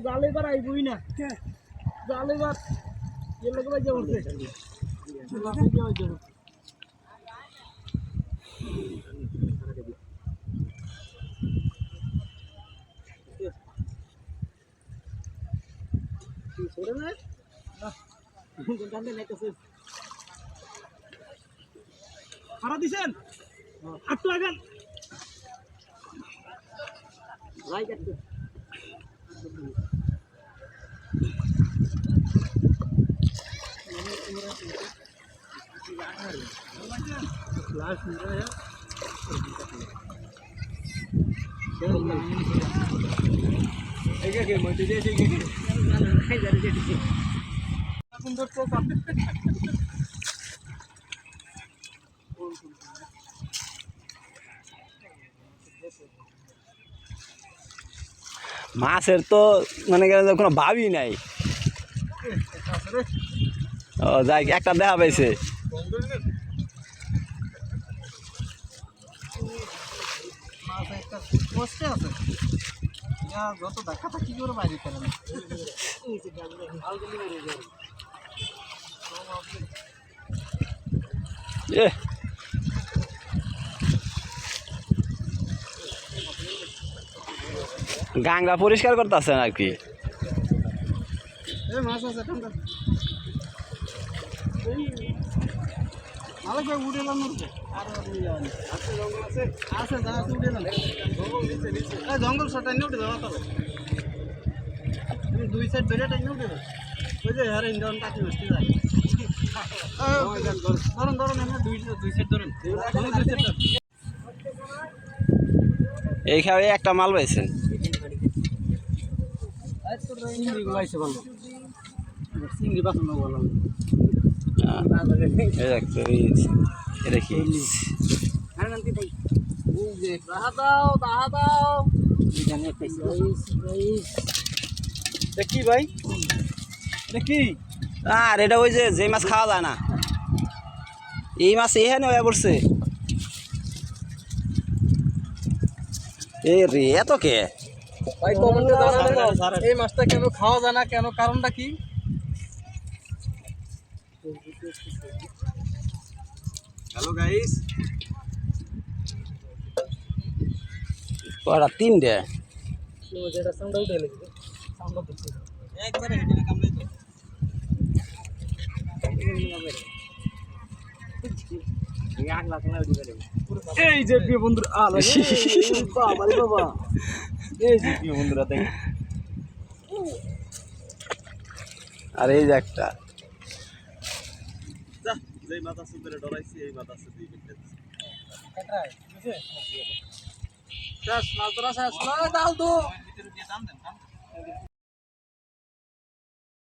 জালে বার আইবই না জালে বার ভাড়া দিছেন আটটু আগান মাছের তো মানে কোনো ভাবই নাই। ও যাই একটা দেখা পাইছে। যত দেখা থাকি করে বাইরে ফেলেন গাংরা পরিষ্কার করতেছেন আর কি। মাছ আছে উঠে এলাম জঙ্গল সাটাই উঠে দেওয়া তবে দুই সাইড বেড়ে টাইনে উঠে দেবো ওই যে হ্যাঁ ইন্ডিয়ান কাকি বসতে যায় ধরুন ধরুন এমনি দুই সাইড ধরুন এই খাওয়াই একটা মাল পাইছেন। চিংড়ি বাঁচানো ভালো কি ভাই কি আর এটা ওই যে মাছ খাওয়া যায় না এই মাছ এখানে হয়ে পড়ছে। রে এত কে ভাই কমেন্টে জানাবেন এই মাছটা কেন খাওয়া যায় না, কেন কারণটা কি? হ্যালো গাইস, কটা তিনটে যেটা সাউন্ড উঠে গেছে সাউন্ড করছে একবারে হেডে কামড়ে তো এই যে প্রিয় বন্ধুরা আলো বাবা রে বাবা এই যে প্রিয় বন্ধুরা দেখ আর এই যে একটা যা যেই মাথা সুন্দরে ডরাইছি এই মাথা সুন্দরই করতে কাটাই বুঝে শেষ মাছ ধরা শেষ দাও তো ভিতরে দিয়ে টান দেন